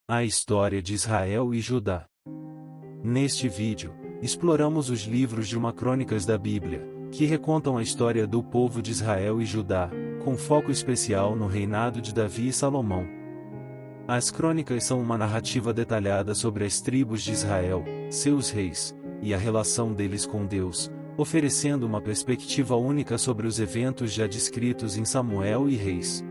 A história de Israel e Judá. Neste vídeo, exploramos os livros de uma crônicas da Bíblia, que recontam a história do povo de Israel e Judá, com foco especial no reinado de Davi e Salomão. As crônicas são uma narrativa detalhada sobre as tribos de Israel, seus reis, e a relação deles com Deus, oferecendo uma perspectiva única sobre os eventos já descritos em Samuel e Reis.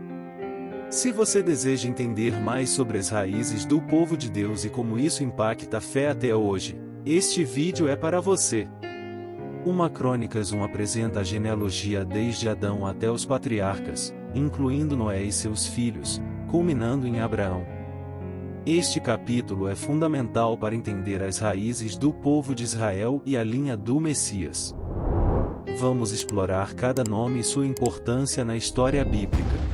Se você deseja entender mais sobre as raízes do povo de Deus e como isso impacta a fé até hoje, este vídeo é para você. Uma Crônicas 1 apresenta a genealogia desde Adão até os patriarcas, incluindo Noé e seus filhos, culminando em Abraão. Este capítulo é fundamental para entender as raízes do povo de Israel e a linha do Messias. Vamos explorar cada nome e sua importância na história bíblica.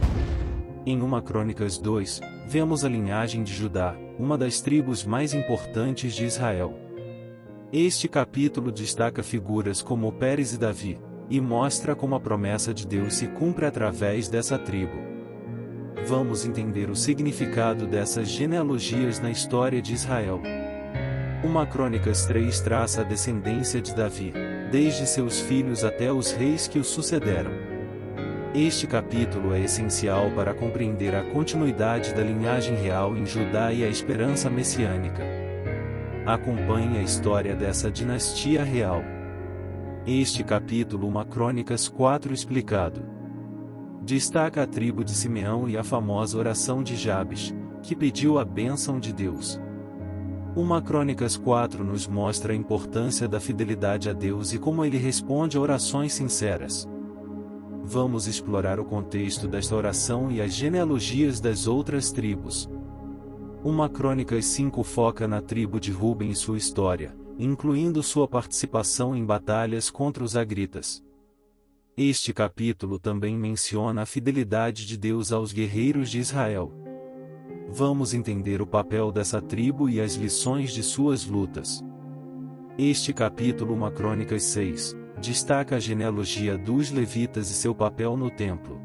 Em 1 Crônicas 2, vemos a linhagem de Judá, uma das tribos mais importantes de Israel. Este capítulo destaca figuras como Pérez e Davi, e mostra como a promessa de Deus se cumpre através dessa tribo. Vamos entender o significado dessas genealogias na história de Israel. 1 Crônicas 3 traça a descendência de Davi, desde seus filhos até os reis que o sucederam. Este capítulo é essencial para compreender a continuidade da linhagem real em Judá e a esperança messiânica. Acompanhe a história dessa dinastia real. Este capítulo 1 Crônicas 4 explicado. Destaca a tribo de Simeão e a famosa oração de Jabes, que pediu a bênção de Deus. 1 Crônicas 4 nos mostra a importância da fidelidade a Deus e como ele responde a orações sinceras. Vamos explorar o contexto desta oração e as genealogias das outras tribos. 1 Crônicas 5 foca na tribo de Ruben e sua história, incluindo sua participação em batalhas contra os agritas. Este capítulo também menciona a fidelidade de Deus aos guerreiros de Israel. Vamos entender o papel dessa tribo e as lições de suas lutas. Este capítulo 1 Crônicas 6 destaca a genealogia dos levitas e seu papel no templo.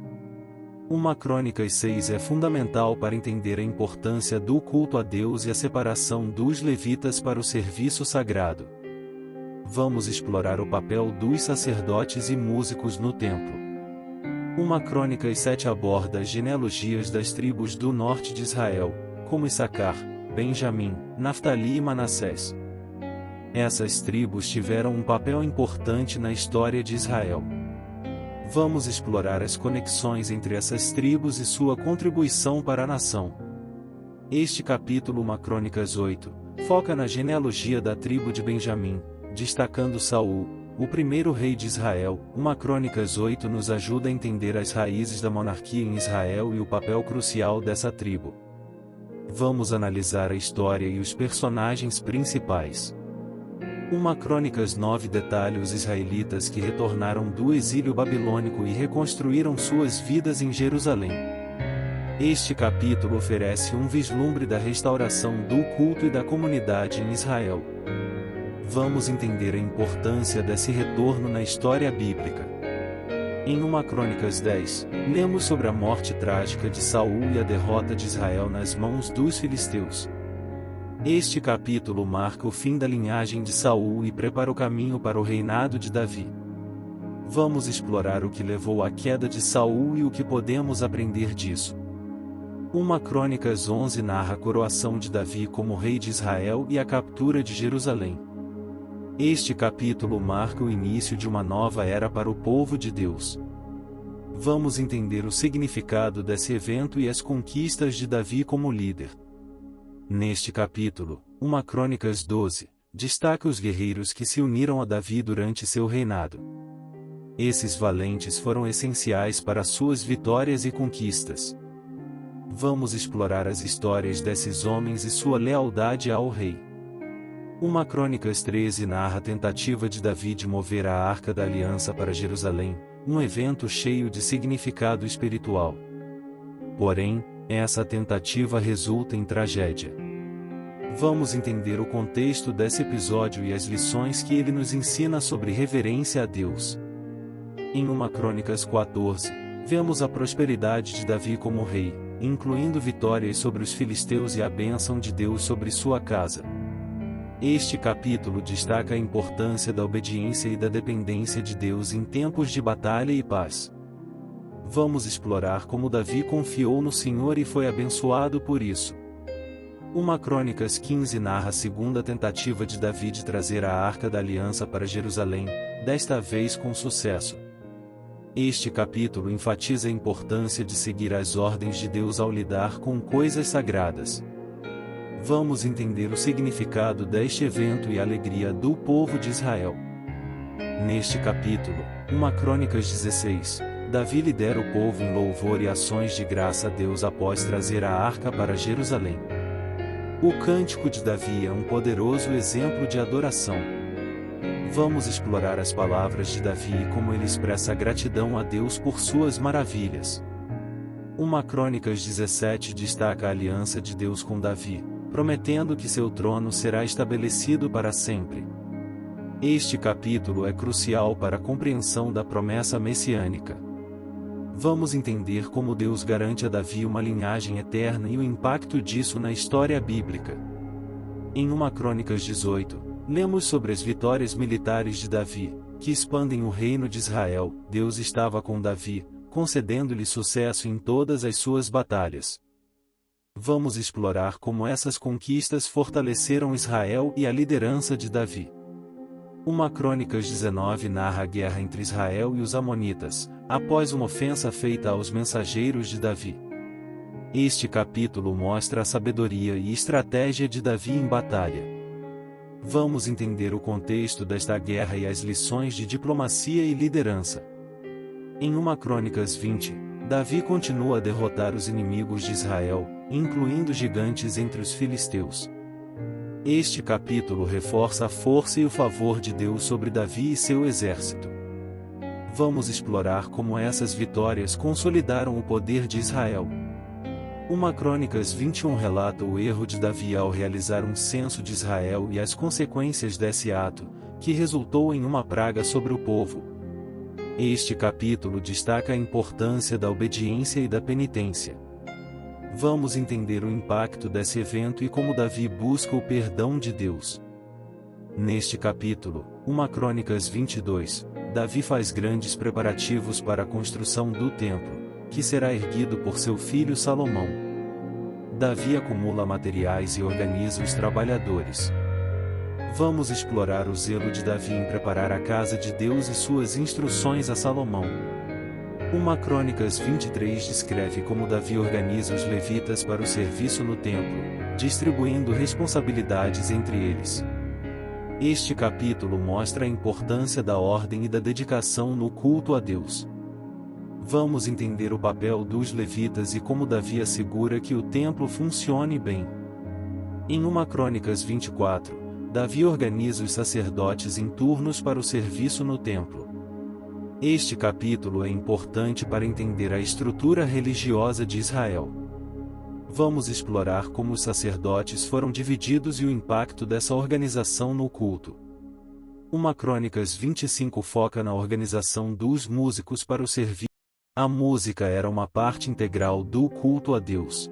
1 Crônicas 6 é fundamental para entender a importância do culto a Deus e a separação dos levitas para o serviço sagrado. Vamos explorar o papel dos sacerdotes e músicos no templo. 1 Crônicas 7 aborda as genealogias das tribos do norte de Israel, como Issacar, Benjamim, Naftali e Manassés. Essas tribos tiveram um papel importante na história de Israel. Vamos explorar as conexões entre essas tribos e sua contribuição para a nação. Este capítulo 1 Crônicas 8 foca na genealogia da tribo de Benjamim, destacando Saul, o primeiro rei de Israel. 1 Crônicas 8 nos ajuda a entender as raízes da monarquia em Israel e o papel crucial dessa tribo. Vamos analisar a história e os personagens principais. 1 Crônicas 9 detalha os israelitas que retornaram do exílio babilônico e reconstruíram suas vidas em Jerusalém. Este capítulo oferece um vislumbre da restauração do culto e da comunidade em Israel. Vamos entender a importância desse retorno na história bíblica. Em 1 Crônicas 10, lemos sobre a morte trágica de Saul e a derrota de Israel nas mãos dos filisteus. Este capítulo marca o fim da linhagem de Saul e prepara o caminho para o reinado de Davi. Vamos explorar o que levou à queda de Saul e o que podemos aprender disso. 1 Crônicas 11 narra a coroação de Davi como rei de Israel e a captura de Jerusalém. Este capítulo marca o início de uma nova era para o povo de Deus. Vamos entender o significado desse evento e as conquistas de Davi como líder. Neste capítulo, 1 Crônicas 12, destaca os guerreiros que se uniram a Davi durante seu reinado. Esses valentes foram essenciais para suas vitórias e conquistas. Vamos explorar as histórias desses homens e sua lealdade ao rei. 1 Crônicas 13 narra a tentativa de Davi de mover a Arca da Aliança para Jerusalém, um evento cheio de significado espiritual. Porém, essa tentativa resulta em tragédia. Vamos entender o contexto desse episódio e as lições que ele nos ensina sobre reverência a Deus. Em 1 Crônicas 14, vemos a prosperidade de Davi como rei, incluindo vitórias sobre os filisteus e a bênção de Deus sobre sua casa. Este capítulo destaca a importância da obediência e da dependência de Deus em tempos de batalha e paz. Vamos explorar como Davi confiou no Senhor e foi abençoado por isso. 1 Crônicas 15 narra a segunda tentativa de Davi de trazer a Arca da Aliança para Jerusalém, desta vez com sucesso. Este capítulo enfatiza a importância de seguir as ordens de Deus ao lidar com coisas sagradas. Vamos entender o significado deste evento e a alegria do povo de Israel. Neste capítulo, 1 Crônicas 16, Davi lidera o povo em louvor e ações de graça a Deus após trazer a arca para Jerusalém. O cântico de Davi é um poderoso exemplo de adoração. Vamos explorar as palavras de Davi e como ele expressa gratidão a Deus por suas maravilhas. 1 Crônicas 17 destaca a aliança de Deus com Davi, prometendo que seu trono será estabelecido para sempre. Este capítulo é crucial para a compreensão da promessa messiânica. Vamos entender como Deus garante a Davi uma linhagem eterna e o impacto disso na história bíblica. Em 1 Crônicas 18, lemos sobre as vitórias militares de Davi, que expandem o reino de Israel. Deus estava com Davi, concedendo-lhe sucesso em todas as suas batalhas. Vamos explorar como essas conquistas fortaleceram Israel e a liderança de Davi. 1 Crônicas 19 narra a guerra entre Israel e os Amonitas, após uma ofensa feita aos mensageiros de Davi. Este capítulo mostra a sabedoria e estratégia de Davi em batalha. Vamos entender o contexto desta guerra e as lições de diplomacia e liderança. Em 1 Crônicas 20, Davi continua a derrotar os inimigos de Israel, incluindo gigantes entre os filisteus. Este capítulo reforça a força e o favor de Deus sobre Davi e seu exército. Vamos explorar como essas vitórias consolidaram o poder de Israel. 1 Crônicas 21 relata o erro de Davi ao realizar um censo de Israel e as consequências desse ato, que resultou em uma praga sobre o povo. Este capítulo destaca a importância da obediência e da penitência. Vamos entender o impacto desse evento e como Davi busca o perdão de Deus. Neste capítulo, 1 Crônicas 22, Davi faz grandes preparativos para a construção do templo, que será erguido por seu filho Salomão. Davi acumula materiais e organiza os trabalhadores. Vamos explorar o zelo de Davi em preparar a casa de Deus e suas instruções a Salomão. 1 Crônicas 23 descreve como Davi organiza os levitas para o serviço no templo, distribuindo responsabilidades entre eles. Este capítulo mostra a importância da ordem e da dedicação no culto a Deus. Vamos entender o papel dos levitas e como Davi assegura que o templo funcione bem. Em 1 Crônicas 24, Davi organiza os sacerdotes em turnos para o serviço no templo. Este capítulo é importante para entender a estrutura religiosa de Israel. Vamos explorar como os sacerdotes foram divididos e o impacto dessa organização no culto. 1 Crônicas 25 foca na organização dos músicos para o serviço. A música era uma parte integral do culto a Deus.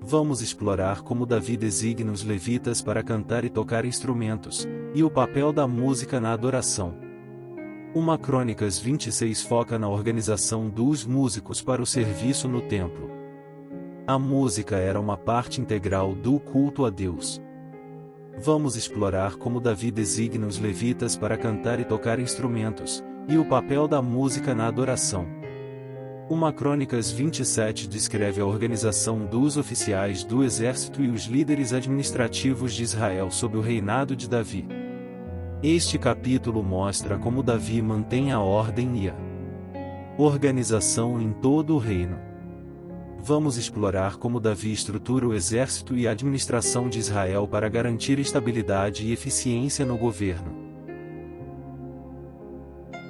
Vamos explorar como Davi designa os levitas para cantar e tocar instrumentos, e o papel da música na adoração. 1 Crônicas 26 foca na organização dos músicos para o serviço no templo. A música era uma parte integral do culto a Deus. Vamos explorar como Davi designa os levitas para cantar e tocar instrumentos, e o papel da música na adoração. 1 Crônicas 27 descreve a organização dos oficiais do exército e os líderes administrativos de Israel sob o reinado de Davi. Este capítulo mostra como Davi mantém a ordem e a organização em todo o reino. Vamos explorar como Davi estrutura o exército e a administração de Israel para garantir estabilidade e eficiência no governo.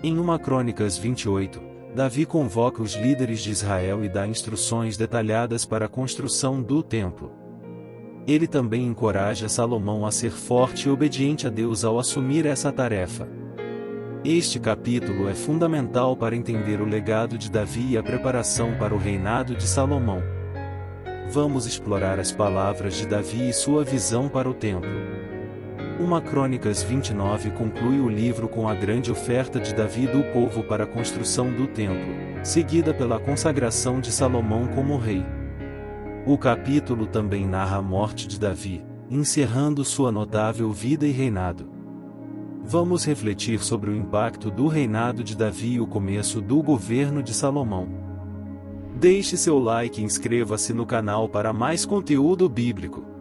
Em 1 Crônicas 28, Davi convoca os líderes de Israel e dá instruções detalhadas para a construção do templo. Ele também encoraja Salomão a ser forte e obediente a Deus ao assumir essa tarefa. Este capítulo é fundamental para entender o legado de Davi e a preparação para o reinado de Salomão. vamos explorar as palavras de Davi e sua visão para o templo. 1 Crônicas 29 conclui o livro com a grande oferta de Davi do povo para a construção do templo, seguida pela consagração de Salomão como rei. O capítulo também narra a morte de Davi, encerrando sua notável vida e reinado. Vamos refletir sobre o impacto do reinado de Davi e o começo do governo de Salomão. Deixe seu like e inscreva-se no canal para mais conteúdo bíblico.